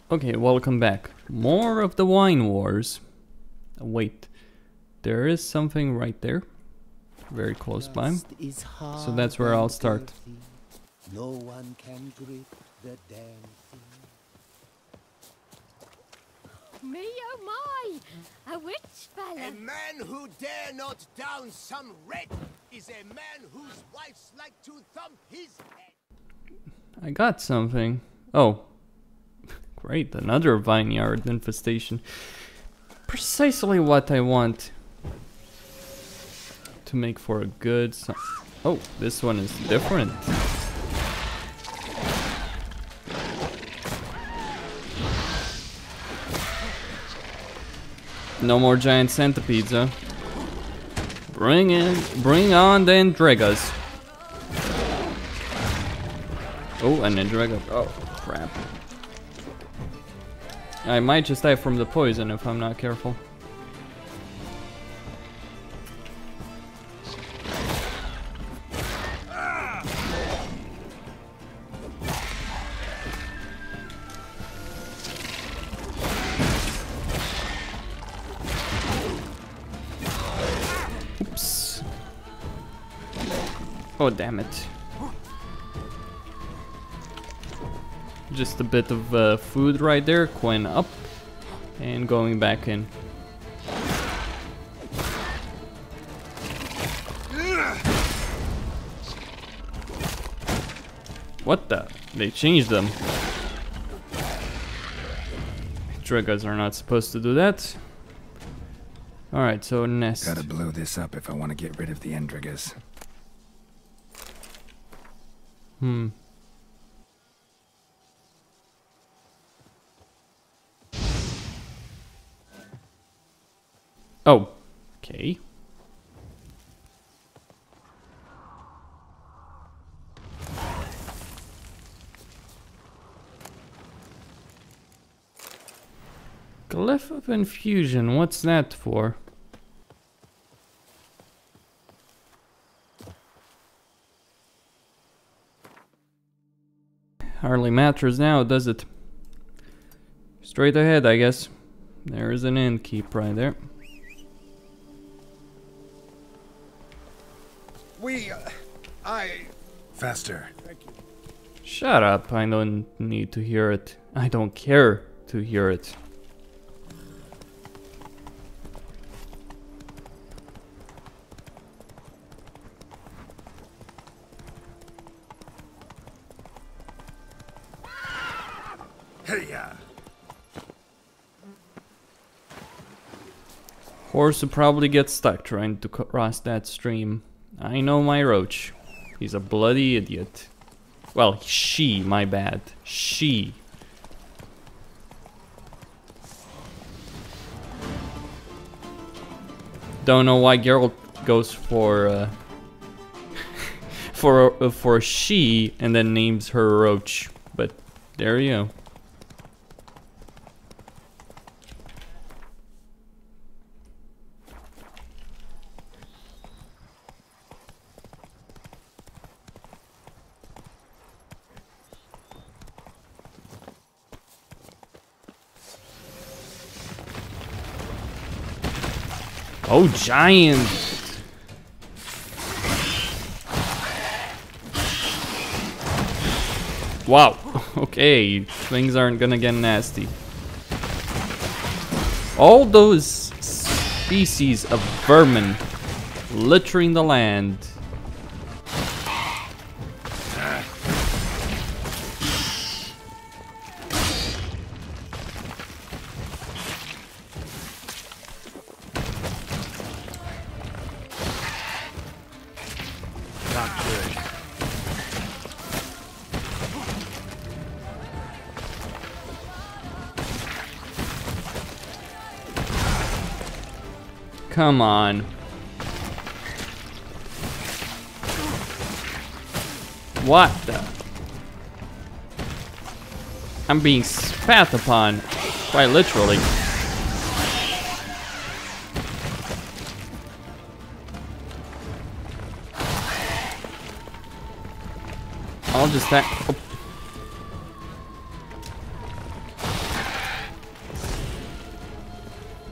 Okay, welcome back. More of the wine wars. Wait, there is something right there, very close by. So that's where I'll start. No one can grip the damn thing. Me oh my! A witch fella! A man who dare not down some red is a man whose wife's like to thump his head. I got something. Oh. Great, another vineyard infestation. Precisely what I want to make for a good oh, this one is different. No more giant centipedes, huh? Bring on the Endregas. Oh, an Endrega. Oh, crap. I might just die from the poison if I'm not careful. Oops. Oh, damn it. Just a bit of food right there, coin up, and going back in. What the? They changed them. Triggers are not supposed to do that. Alright, so nest. Gotta blow this up if I want to get rid of the Endrigas. Oh, okay. Glyph of Infusion, what's that for? Hardly matters now, does it? Straight ahead, I guess. There is an inn keep right there. Faster. Shut up, I don't need to hear it. I don't care to hear it. Hey-ya! Horse would probably get stuck trying to cross that stream. I know my roach. He's a bloody idiot. Well, she, my bad. She. Don't know why Geralt goes for for she and then names her roach, but there you go. Oh, giant! Wow, okay, things aren't gonna get nasty. All those species of vermin littering the land. Come on. What the? I'm being spat upon, quite literally. I'll just oh.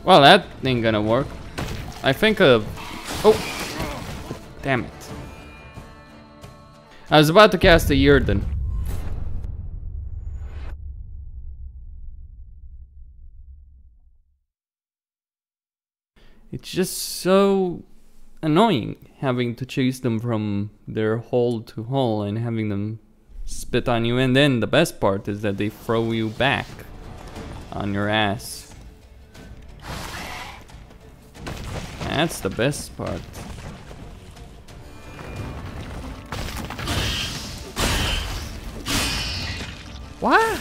Well, that ain't gonna work. I think oh, damn it. I was about to cast a Yrden. It's just so annoying having to chase them from their hole to hole and having them spit on you, and then the best part is that they throw you back on your ass. That's the best part. What?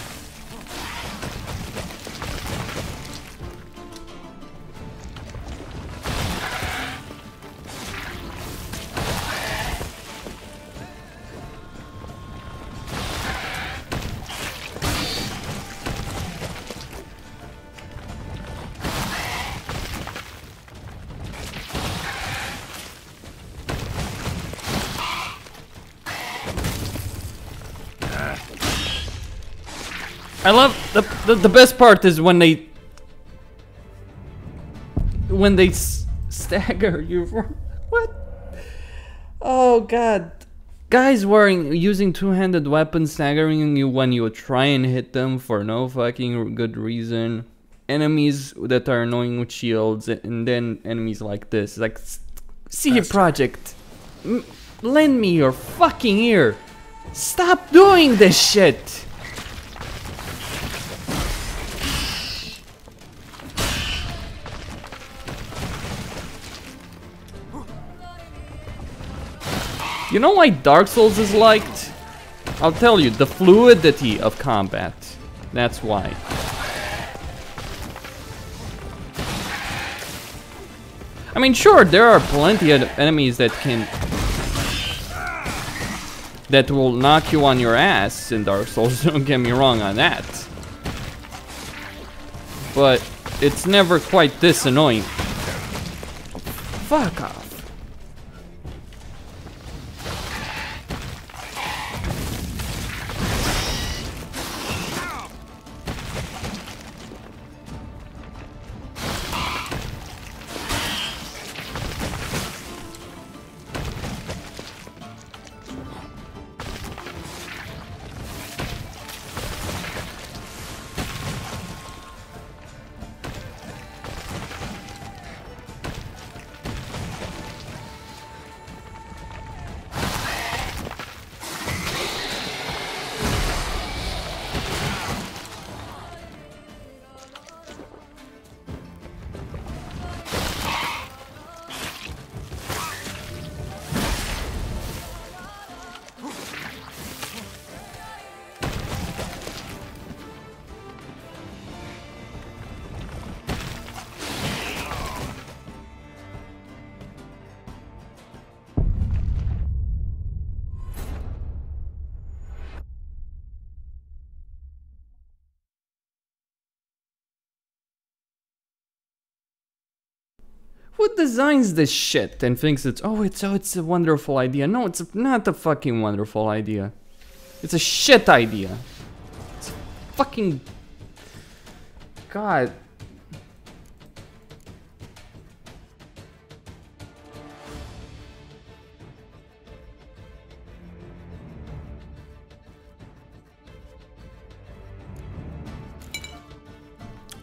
I love the best part is when they stagger you. What? Oh god, guys using two-handed weapons staggering you when you try and hit them for no fucking good reason. Enemies that are annoying with shields, and then enemies like this. Like, CD Projekt, lend me your fucking ear. Stop doing this shit. You know why Dark Souls is liked? I'll tell you, the fluidity of combat. That's why. I mean, sure, there are plenty of enemies that will knock you on your ass in Dark Souls, don't get me wrong on that. But it's never quite this annoying. Fuck off. Who designs this shit and thinks it's a wonderful idea? No, it's not a fucking wonderful idea. It's a shit idea. It's fucking... God.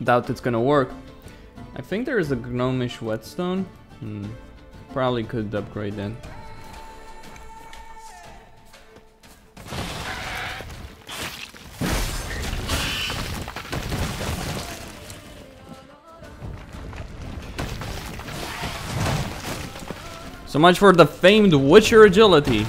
Doubt it's gonna work. I think there is a gnomish whetstone. Probably could upgrade then. So much for the famed Witcher agility.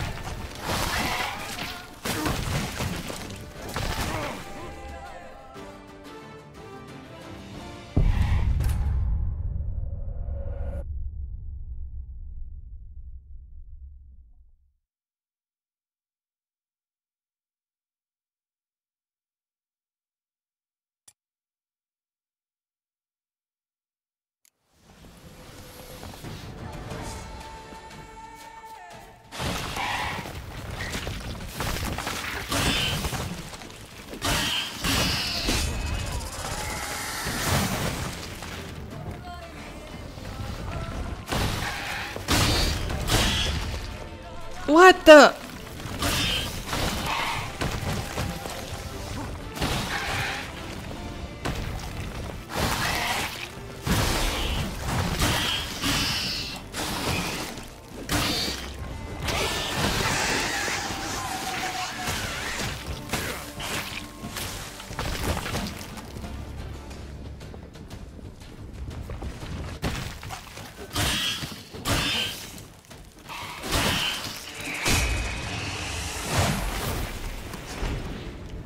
What the?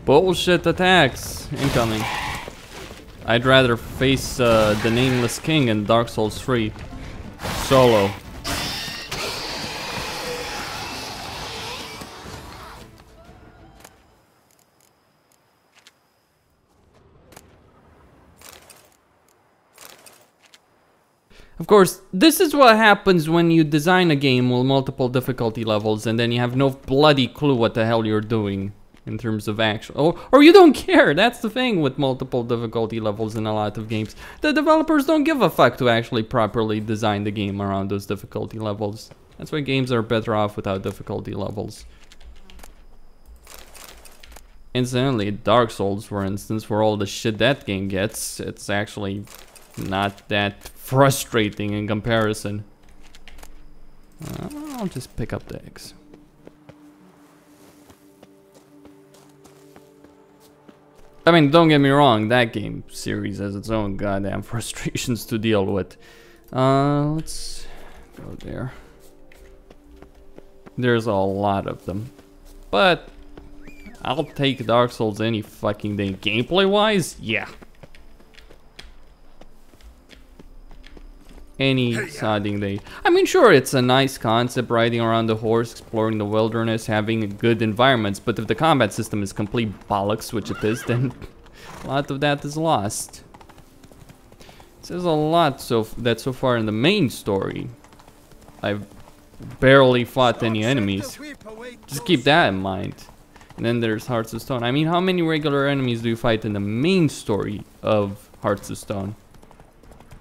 Bullshit attacks incoming. I'd rather face the Nameless King in Dark Souls 3 solo. Of course, this is what happens when you design a game with multiple difficulty levels and then you have no bloody clue what the hell you're doing in terms of action. Or you don't care. That's the thing with multiple difficulty levels in a lot of games. The developers don't give a fuck to actually properly design the game around those difficulty levels. That's why games are better off without difficulty levels. Incidentally, Dark Souls, for instance, for all the shit that game gets, it's actually not that frustrating in comparison. I'll just pick up the eggs. I mean, don't get me wrong, that game series has its own goddamn frustrations to deal with. Let's go there. There's a lot of them. But I'll take Dark Souls any fucking day. Gameplay-wise, yeah. Any sodding day. I mean, sure, it's a nice concept, riding around the horse, exploring the wilderness, having good environments, but if the combat system is complete bollocks, which it is, then a lot of that is lost. It says a lot so far in the main story, I've barely fought any enemies. Just keep that in mind. And then there's Hearts of Stone. I mean, how many regular enemies do you fight in the main story of Hearts of Stone?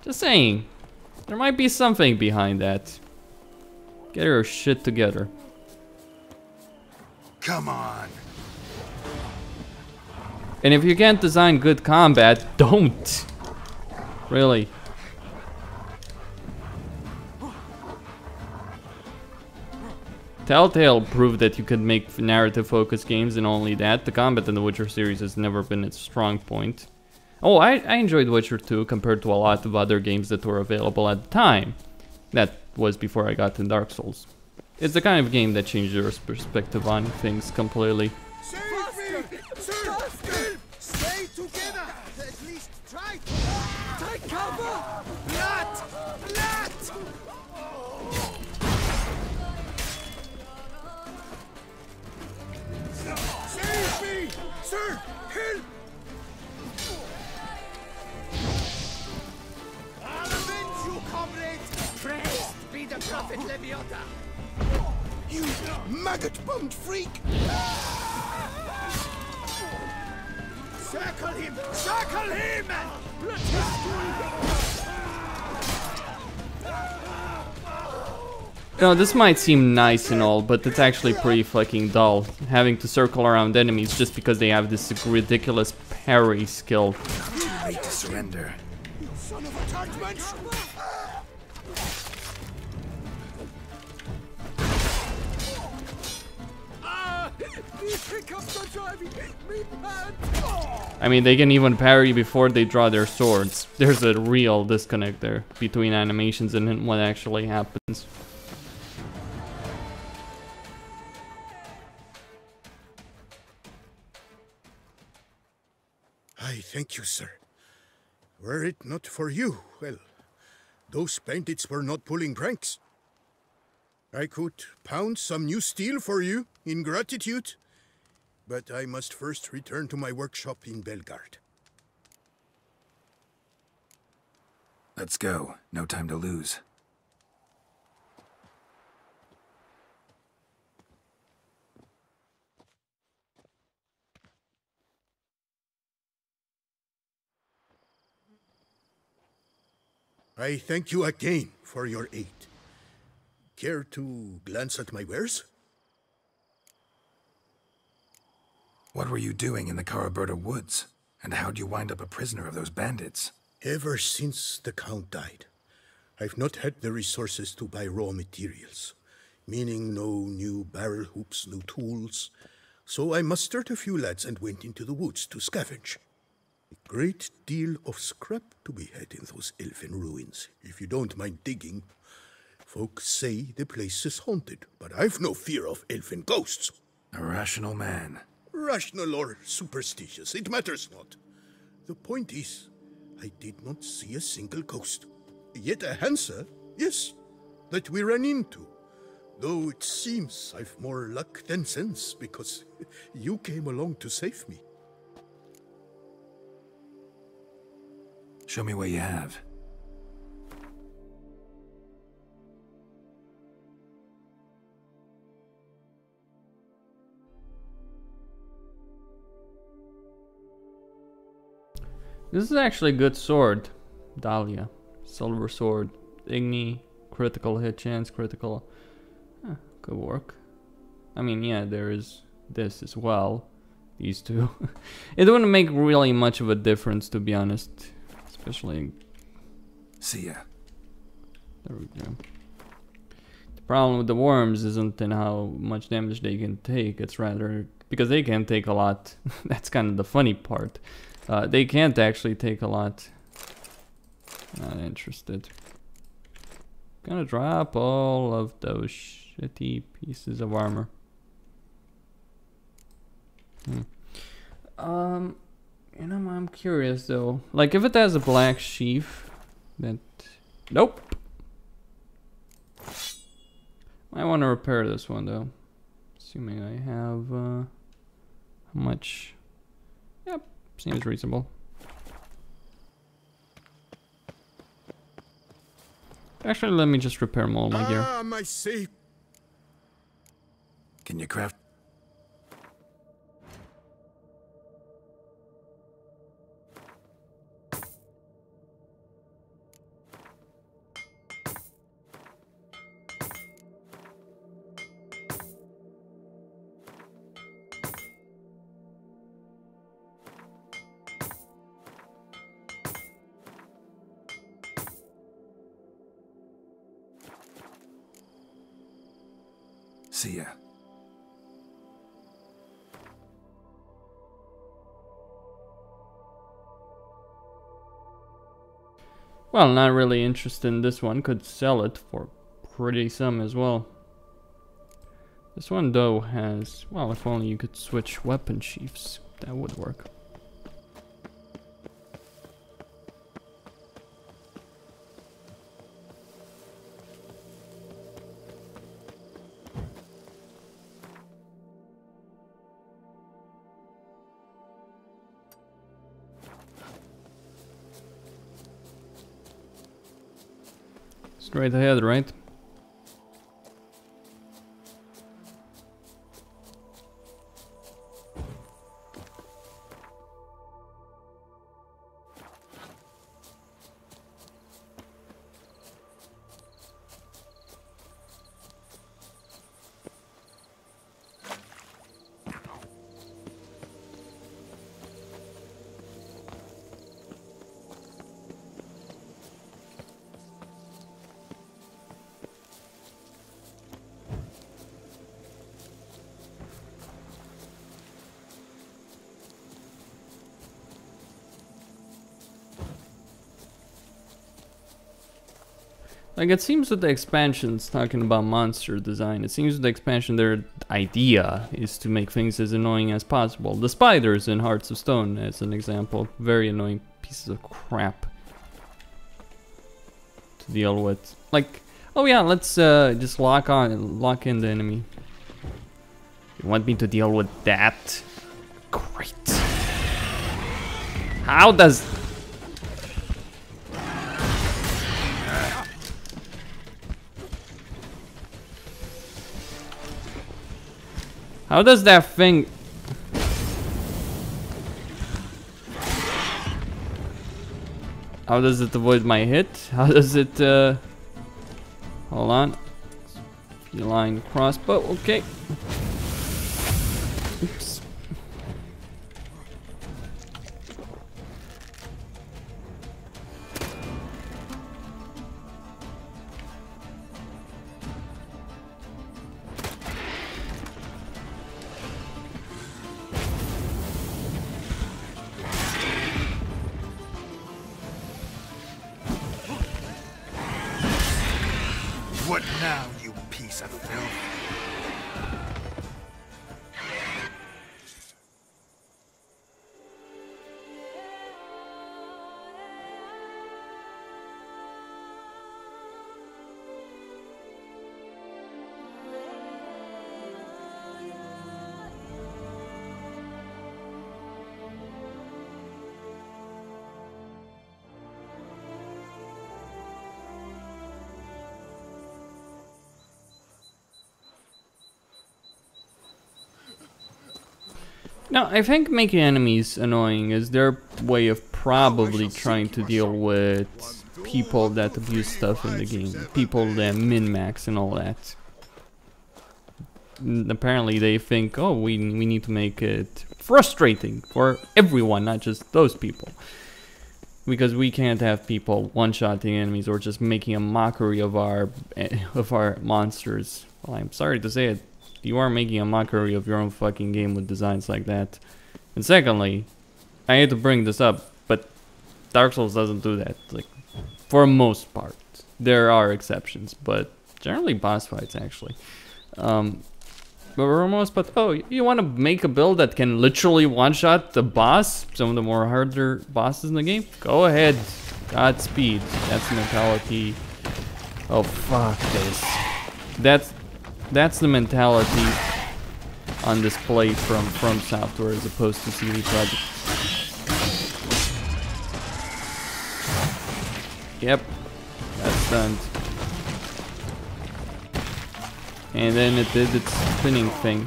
Just saying. There might be something behind that. Get your shit together. Come on. And if you can't design good combat, don't. Really. Telltale proved that you could make narrative-focused games, and only that. The combat in the Witcher series has never been its strong point. Oh, I enjoyed Witcher 2 compared to a lot of other games that were available at the time. That was before I got to Dark Souls. It's the kind of game that changed your perspective on things completely. Save me! Sir! Stay together! At least try! Take cover! Blood! Blood! Save me! Sir! Help! I'll avenge you, comrade! Praised be the prophet Leviota! You maggot-bummed freak! Circle him! Circle him! Let You know, this might seem nice and all, but it's actually pretty fucking dull. Having to circle around enemies just because they have this ridiculous parry skill. Ready to surrender. You son of a tart I mean, they can even parry before they draw their swords. There's a real disconnect there between animations and what actually happens. I thank you, sir. Were it not for you, well, those bandits were not pulling pranks. I could pound some new steel for you in gratitude, but I must first return to my workshop in Belgaard. Let's go. No time to lose. I thank you again for your aid. Care to glance at my wares? What were you doing in the Caraberta woods? And how'd you wind up a prisoner of those bandits? Ever since the Count died, I've not had the resources to buy raw materials, meaning no new barrel hoops, no tools. So I mustered a few lads and went into the woods to scavenge. A great deal of scrap to be had in those elfin ruins, if you don't mind digging. Folks say the place is haunted, but I've no fear of elfin ghosts. A rational man. Rational or superstitious, it matters not. The point is, I did not see a single ghost. Yet a Hansa, yes, that we ran into. Though it seems I've more luck than sense, because you came along to save me. Show me what you have. This is actually a good sword. Dahlia. Silver sword. Igni. Critical hit chance. Critical. Good work. I mean, yeah, there is this as well. These two. It wouldn't make really much of a difference, to be honest. Especially... See ya. There we go. The problem with the worms isn't in how much damage they can take. It's rather... because they can take a lot. That's kind of the funny part. They can't actually take a lot. Not interested. Gonna drop all of those shitty pieces of armor. You know, I'm curious though. Like, if it has a black sheath, that... Nope! I want to repair this one though. Assuming I have, how much? Yep, seems reasonable. Actually, let me just repair all my gear. Ah, my safe. Can you craft? See ya. Well, not really interested in this one. Could sell it for pretty sum as well. This one though has... well, if only you could switch weapon sheaths. That would work. Straight ahead, right? Like, it seems with the expansions, talking about monster design, it seems with the expansion their idea is to make things as annoying as possible. The spiders in Hearts of Stone, as an example, very annoying pieces of crap to deal with. Like, oh yeah, let's just lock in the enemy. You want me to deal with that? Great. How does... how does that thing... how does it avoid my hit? How does it, hold on. Feline crossbow, okay. Oops. What now, you piece of filth? No, I think making enemies annoying is their way of probably trying to deal with people that abuse stuff in the game. People that min-max and all that. Apparently they think, oh, we need to make it frustrating for everyone, not just those people. Because we can't have people one-shotting enemies or just making a mockery of our monsters. Well, I'm sorry to say it. You are making a mockery of your own fucking game with designs like that. And secondly, I hate to bring this up, but Dark Souls doesn't do that. Like, for the most part. There are exceptions, but generally boss fights, actually. But for the most part, oh, you want to make a build that can literally one-shot the boss? Some of the more harder bosses in the game? Go ahead. Godspeed. That's the mentality. Oh, fuck this. That's the mentality on display from Software as opposed to CD Projekt. Yep, that's stunned. And then it did its spinning thing.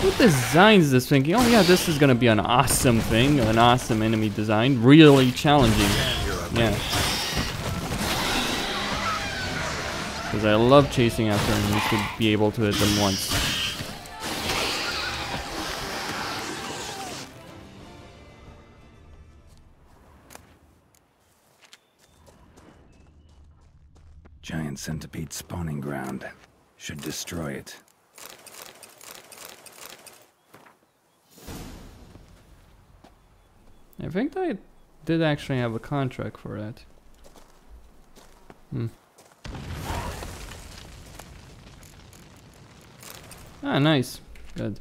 Who designs this thinking, oh yeah, this is gonna be an awesome thing, an awesome enemy design, really challenging. Yeah. Because I love chasing after enemies to be able to hit them once. Giant centipede spawning ground. Should destroy it. I think I did actually have a contract for that. Ah, nice. Good.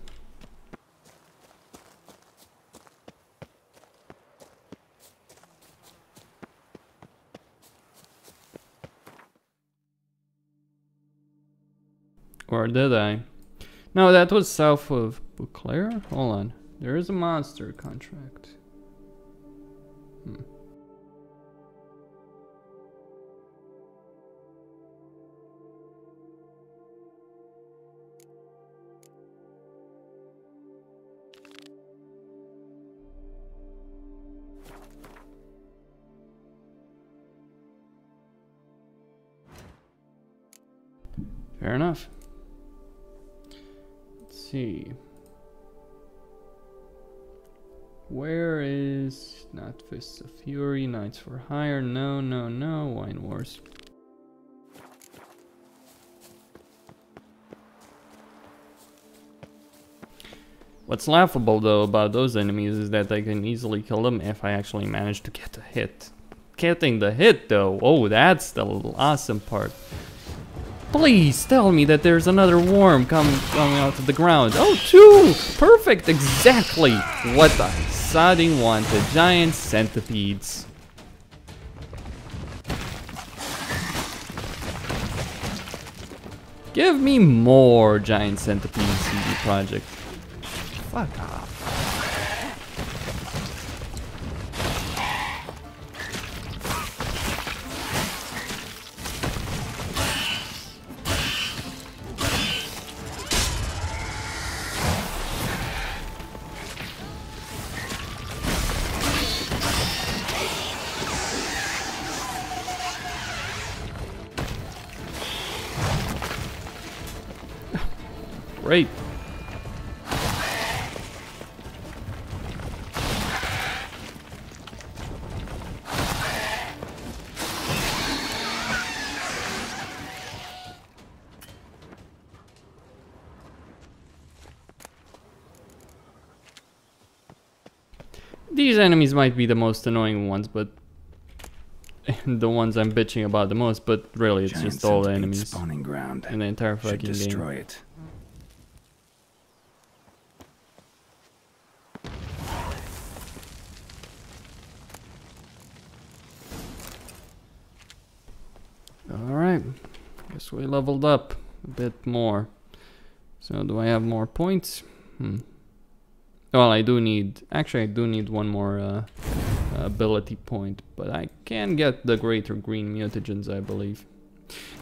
Or did I? No, that was south of Beauclair? Hold on. There is a monster contract. Fair enough. Let's see. Where is not Fists of Fury, Knights for Hire? No, no, no. Wine Wars. What's laughable though about those enemies is that I can easily kill them if I actually manage to get a hit. Getting the hit though, oh, that's the awesome part. Please tell me that there's another worm coming out of the ground. Oh, two! Perfect! Exactly what I sodding wanted. Giant centipedes. Give me more giant centipedes, CD Projekt. Fuck off. Great. These enemies might be the most annoying ones, but the ones I'm bitching about the most, but really it's Giant just all the centipede enemies spawning ground. in the entire Should fucking destroy game. it. Alright, guess we leveled up a bit more. So do I have more points? Well, I do need, actually I do need one more ability point, but I can get the greater green mutagens, I believe.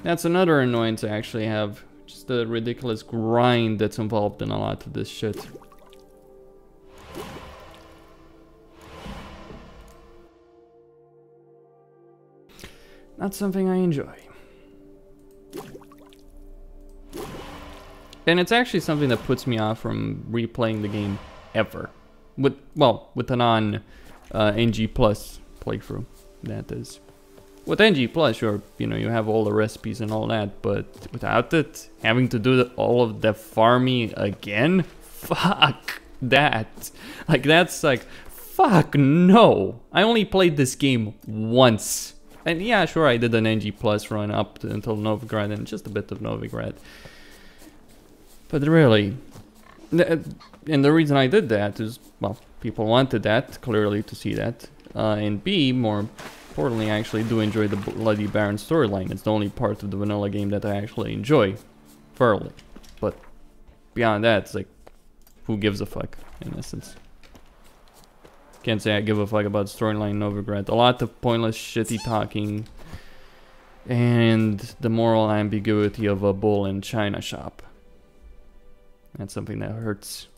That's another annoyance I actually have, just the ridiculous grind that's involved in a lot of this shit. Not something I enjoy. And it's actually something that puts me off from replaying the game ever. With a non NG Plus playthrough, that is. With NG Plus, sure, you know, you have all the recipes and all that, but without it, having to do all of the farming again? Fuck that. Like, that's like, fuck no. I only played this game once. And yeah, sure, I did an NG Plus run up until Novigrad and just a bit of Novigrad. But really, and the reason I did that is, well, people wanted that, clearly, to see that. And B, more importantly, I actually do enjoy the Bloody Baron storyline. It's the only part of the vanilla game that I actually enjoy, thoroughly. But beyond that, it's like, who gives a fuck, in essence. Can't say I give a fuck about storyline in Novigrad. A lot of pointless, shitty talking. And the moral ambiguity of a bull in China shop. That's something that hurts.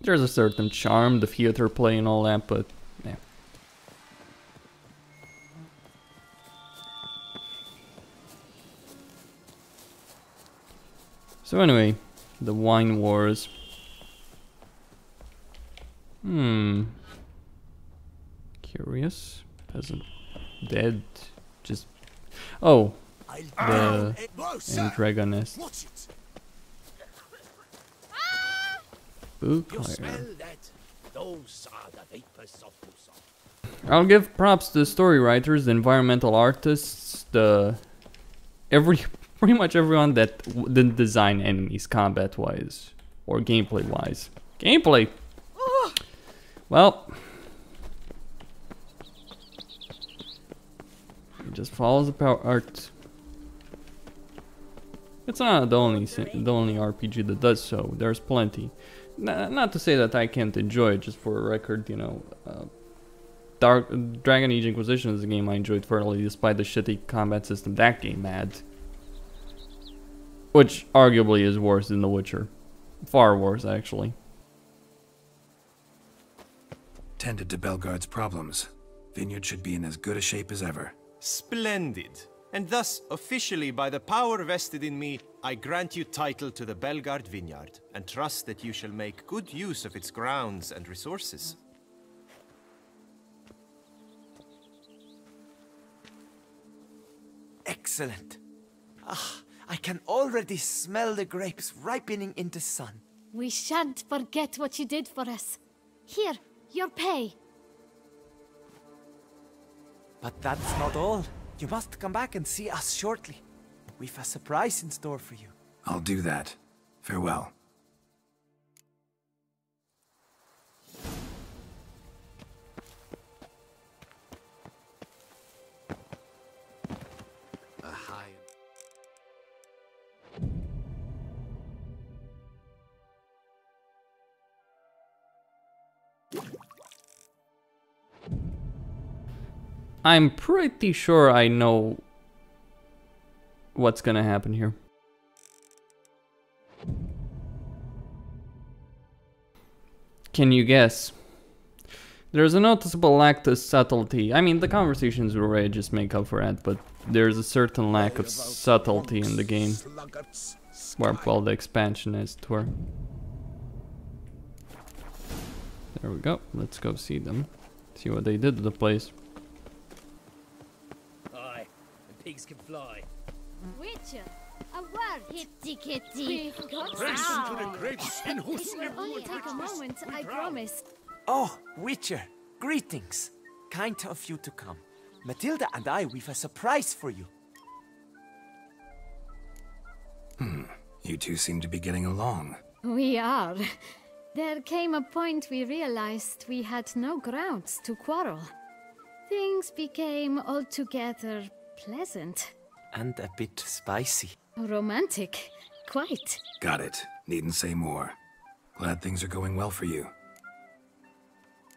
There's a certain charm, the theater play and all that, but yeah. So anyway, the wine wars. Curious. Peasant. Dead. Just... Oh. The antagonist. I'll give props to the story writers, the environmental artists, pretty much everyone that didn't design enemies combat wise or gameplay wise. Gameplay. Well, it just follows the power art. It's not the only RPG that does so. There's plenty. Not to say that I can't enjoy it, just for a record, you know. Dragon Age Inquisition is a game I enjoyed thoroughly, despite the shitty combat system that game had. Which arguably is worse than The Witcher. Far worse, actually. Tended to Belgaard's problems. Vineyard should be in as good a shape as ever. Splendid. And thus, officially by the power vested in me, I grant you title to the Belgaard vineyard, and trust that you shall make good use of its grounds and resources. Excellent. Ah, I can already smell the grapes ripening into sun. We shan't forget what you did for us. Here, your pay. But that's not all. You must come back and see us shortly. We've a surprise in store for you. I'll do that. Farewell. I'm pretty sure I know what's gonna happen here. Can you guess? There's a noticeable lack of subtlety. I mean, the conversations we already just make up for that, but there's a certain lack of subtlety in the game. Well, the expansion as it were. There we go. Let's go see them. See what they did to the place. Aye, the pigs can fly. Witcher, a word, hitty kitty. Press to the grapes in It will only take a moment, I promise. Oh, Witcher, greetings. Kind of you to come. Matilda and I, we've a surprise for you. You two seem to be getting along. We are. There came a point we realized we had no grounds to quarrel. Things became altogether pleasant. And a bit spicy. Romantic, quite. Got it. Needn't say more. Glad things are going well for you.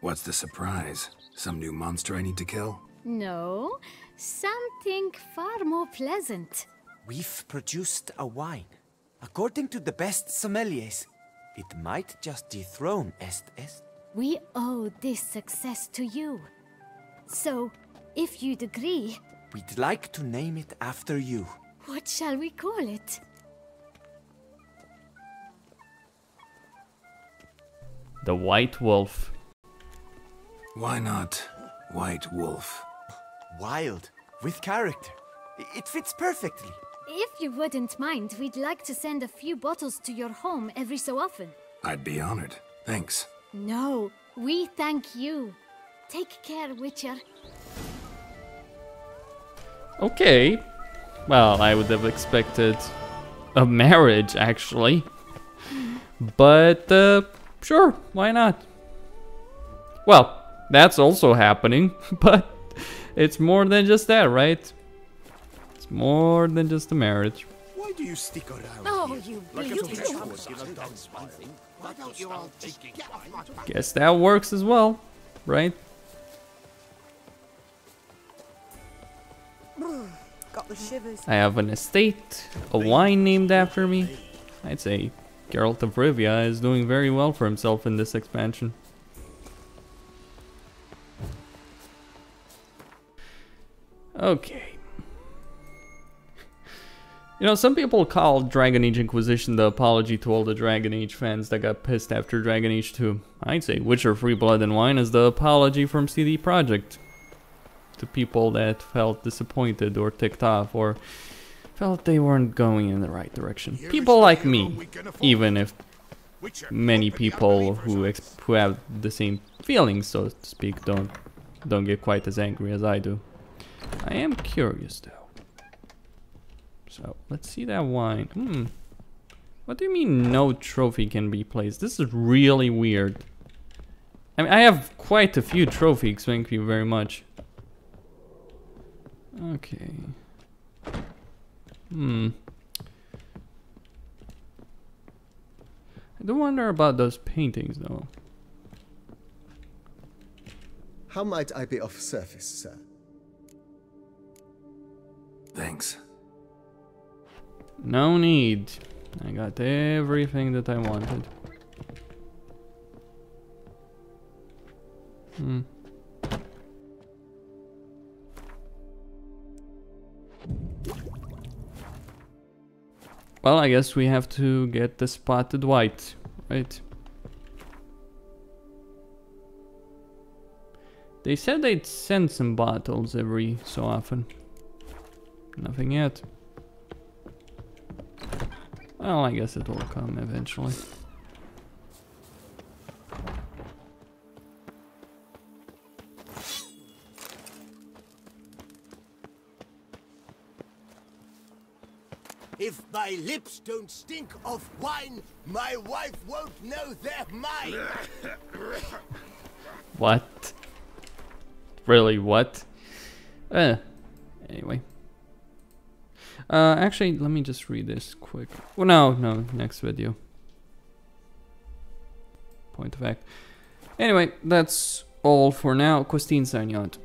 What's the surprise? Some new monster I need to kill? No, something far more pleasant. We've produced a wine. According to the best sommeliers, it might just dethrone Est. We owe this success to you. So, if you'd agree, We'd like to name it after you. what shall we call it? The White Wolf. Why not White Wolf? Wild, with character. It fits perfectly. If you wouldn't mind, we'd like to send a few bottles to your home every so often. I'd be honored. Thanks. No, we thank you. Take care, Witcher. Okay. Well, I would have expected a marriage, actually. But, sure, why not? Well, that's also happening, but it's more than just that, right? It's more than just a marriage. Why do you stick around Oh, here? you Like a beautiful. Why don't you all just get off my back? Guess that works as well, right? Got the shivers. I have an estate, a wine named after me. I'd say Geralt of Rivia is doing very well for himself in this expansion. Okay. You know, some people call Dragon Age Inquisition the apology to all the Dragon Age fans that got pissed after Dragon Age 2. I'd say Witcher Free Blood and Wine is the apology from CD Projekt to people that felt disappointed or ticked off or felt they weren't going in the right direction. People like me, even if many people who have the same feelings, so to speak, don't get quite as angry as I do. I am curious though. So let's see that wine. What do you mean no trophy can be placed? This is really weird. I mean, I have quite a few trophies, thank you very much. Okay. I do wonder about those paintings though. How might I be of service, sir? Thanks. No need. I got everything that I wanted. Well, I guess we have to get the spotted white, right? They said they'd send some bottles every so often. Nothing yet. Well, I guess it will come eventually. If my lips don't stink of wine, my wife won't know they're mine. What? Really, what? Anyway. Actually, let me just read this quick. Well, no, next video. Point of fact. Anyway, that's all for now. Kostin signing out.